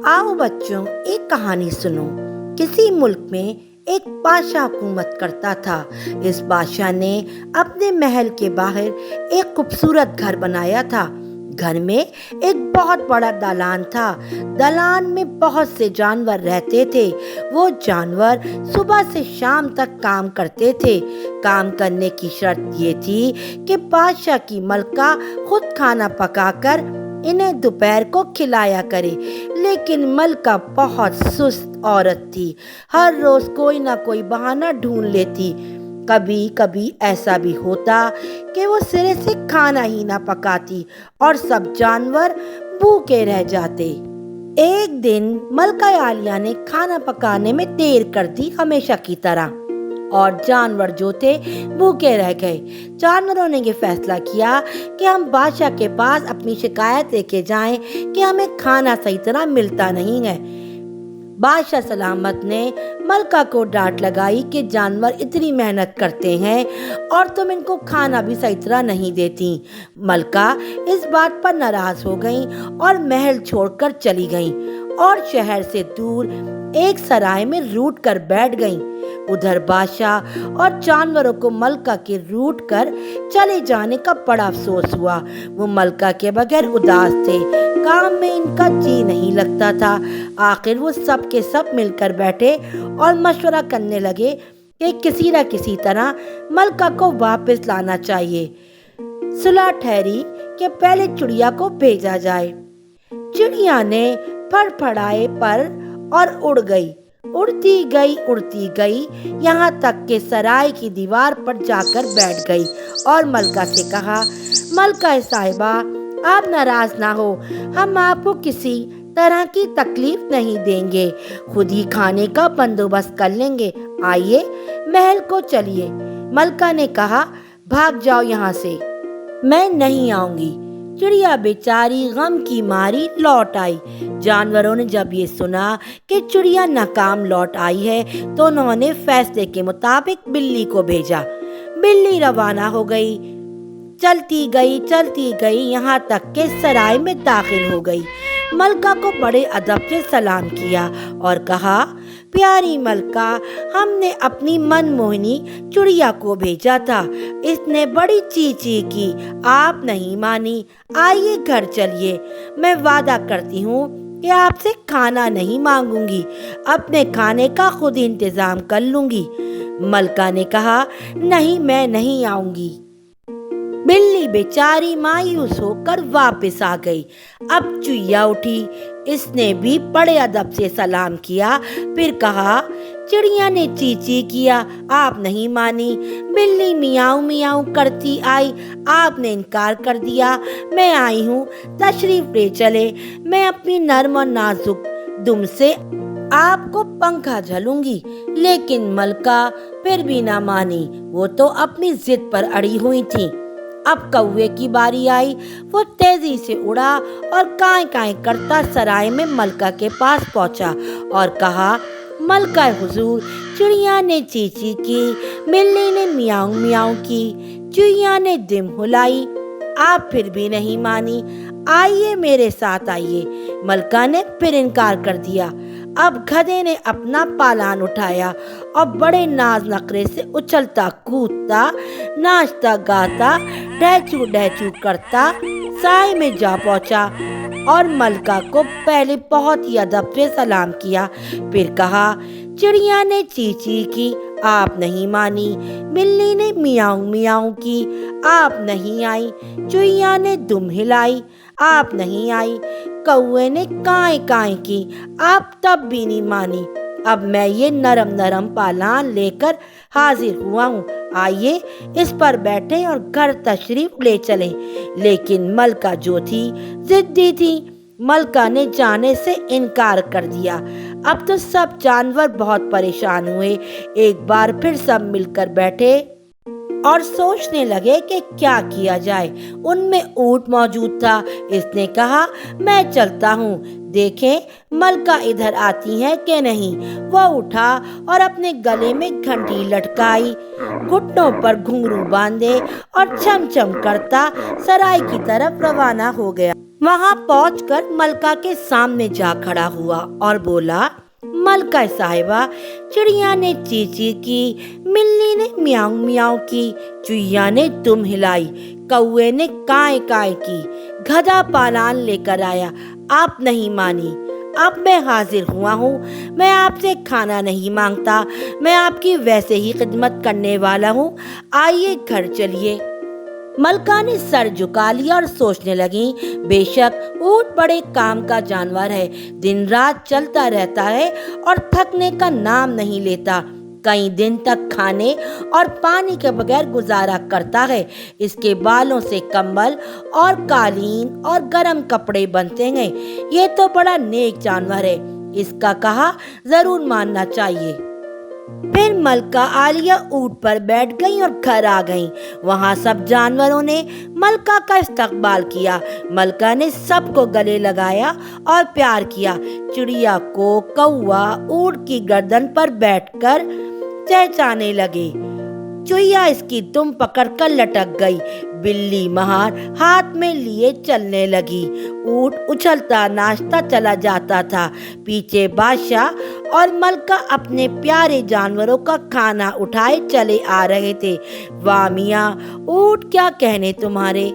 आओ बच्चों, एक कहानी सुनो। किसी मुल्क में एक बादशाह हुकूमत करता था। इस बादशाह ने अपने महल के बाहर एक खूबसूरत घर बनाया था। घर में एक बहुत बड़ा दालान था। दालान में बहुत से जानवर रहते थे। वो जानवर सुबह से शाम तक काम करते थे। काम करने की शर्त ये थी कि बादशाह की मलका खुद खाना पकाकर इन्हें दोपहर को खिलाया करे। लेकिन मलका बहुत सुस्त औरत थी। हर रोज कोई ना कोई बहाना ढूंढ लेती। कभी कभी ऐसा भी होता कि वो सिरे से खाना ही ना पकाती और सब जानवर भूखे रह जाते। एक दिन मलका आलिया ने खाना पकाने में देर कर दी, हमेशा की तरह, और जानवर जो थे भूखे रह गए। जानवरों ने ये फैसला किया कि हम बादशाह के पास अपनी शिकायत लेके जाएं कि हमें खाना सही तरह मिलता नहीं है। बादशाह सलामत ने मलका को डांट लगाई कि जानवर इतनी मेहनत करते हैं और तुम इनको खाना भी सही तरह नहीं देती। मलका इस बात पर नाराज हो गई और महल छोड़कर चली गई और शहर से दूर एक सराय में रूठ कर बैठ गई। उधर बादशाह और जानवरों को मलका के रूठ कर चले जाने का बड़ा अफसोस हुआ। वो मलका के बगैर उदास थे। काम में इनका जी नहीं लगता था। आखिर वो सब के सब मिलकर बैठे और मशवरा करने लगे कि किसी न किसी तरह मलका को वापस लाना चाहिए। सुलह ठहरी कि पहले चिड़िया को भेजा जाए। चिड़िया ने फड़फड़ाए पर और उड़ गई। उड़ती गई यहाँ तक कि सराय की दीवार पर जाकर बैठ गई और मलका से कहा, मलका साहिबा, आप नाराज ना हो, हम आपको किसी तरह की तकलीफ नहीं देंगे, खुद ही खाने का बंदोबस्त कर लेंगे। आइए महल को चलिए। मलका ने कहा, भाग जाओ यहाँ से, मैं नहीं आऊंगी। चिड़िया बेचारी गम की मारी लौट आई। जानवरों ने जब ये सुना कि चिड़िया नाकाम लौट आई है तो उन्होंने फैसले के मुताबिक बिल्ली को भेजा। बिल्ली रवाना हो गई। चलती गई यहाँ तक के सराय में दाखिल हो गई। मलका को बड़े अदब से सलाम किया और कहा, प्यारी मलका, हमने अपनी मनमोहनी चिड़िया को भेजा था। इसने बड़ी चींची की, आप नहीं मानी। आइए घर चलिए। मैं वादा करती हूँ कि आपसे खाना नहीं मांगूंगी, अपने खाने का खुद इंतजाम कर लूंगी। मलका ने कहा, नहीं, मैं नहीं आऊंगी। बिल्ली बेचारी मायूस होकर वापस आ गई। अब चुईया उठी। इसने भी बड़े अदब से सलाम किया, फिर कहा, चिड़िया ने चींची किया, आप नहीं मानी। बिल्ली मियाऊं मियाऊं करती आई, आपने इनकार कर दिया। मैं आई हूँ, तशरीफ ले चले। मैं अपनी नर्म और नाजुक दुम से आपको पंखा झलूंगी। लेकिन मलका फिर भी ना मानी। वो तो अपनी जिद पर अड़ी हुई थी। अब कौवे की बारी आई। वो तेजी से उड़ा और काई काई करता सराय में मलका के पास पहुंचा और कहा, मलका हुजूर, चिड़िया ने चींची की, बिल्ली ने मियाऊं मियाऊं की, चुईया ने दिम हुलाई, आप फिर भी नहीं मानी। आइए मेरे साथ आइए। मलका ने फिर इनकार कर दिया। अब गधे ने अपना पालान उठाया और बड़े नाज नखरे से उछलता कूदता, नाचता गाता, डहचू करता साय में जा पहुंचा और मलका को पहले बहुत ही अदब से सलाम किया। फिर कहा, चिड़िया ने चींची की, आप नहीं मानी। बिल्ली ने मियाऊं मियाऊं की, आप नहीं आई। चुईया ने दुम हिलाई, आप नहीं आई। कौवे ने काई काई की, आप तब भी नहीं मानी। अब मैं ये नरम नरम पालान लेकर हाजिर हुआ हूँ। आइए इस पर बैठे और घर तशरीफ ले चलें। लेकिन मलका जो थी जिद्दी थी। मलका ने जाने से इनकार कर दिया। अब तो सब जानवर बहुत परेशान हुए। एक बार फिर सब मिलकर बैठे और सोचने लगे कि क्या किया जाए। उनमें ऊंट मौजूद था। इसने कहा, मैं चलता हूँ, देखें मलका इधर आती है कि नहीं। वह उठा और अपने गले में घंटी लटकाई, घुटनों पर घुंघरू बांधे और चम चम करता सराय की तरफ रवाना हो गया। वहां पहुंचकर मलका के सामने जा खड़ा हुआ और बोला, मलका साहिबा, चिड़िया ने ची ची की, मिल्ली ने म्याऊं म्याऊं की, चुईया ने दुम हिलाई, कौए ने काए काए की, गधा पालान लेकर आया, आप नहीं मानी। अब मैं हाजिर हुआ हूँ। मैं आपसे खाना नहीं मांगता, मैं आपकी वैसे ही खिदमत करने वाला हूँ। आइए घर चलिए। मलका ने सर झुका लिया और सोचने लगी, बेशक ऊंट बड़े काम का जानवर है, दिन रात चलता रहता है और थकने का नाम नहीं लेता। कई दिन तक खाने और पानी के बगैर गुजारा करता है। इसके बालों से कंबल और कालीन और गर्म कपड़े बनते हैं। ये तो बड़ा नेक जानवर है, इसका कहा जरूर मानना चाहिए। फिर मलका आलिया ऊंट पर बैठ गई और घर आ गई। वहां सब जानवरों ने मलका का इस्तकबाल किया। मलका ने सबको गले लगाया और प्यार किया। चिड़िया को कौवा ऊंट की गर्दन पर बैठकर चहचहाने लगे। चुईया इसकी दुम पकड़कर लटक गई। बिल्ली महार हाथ में लिए चलने लगी। ऊंट उछलता नाचता चला जाता था। पीछे बादशाह और मलका अपने प्यारे जानवरों का खाना उठाए चले आ रहे थे। वाह मियाँ, ऊंट क्या कहने तुम्हारे।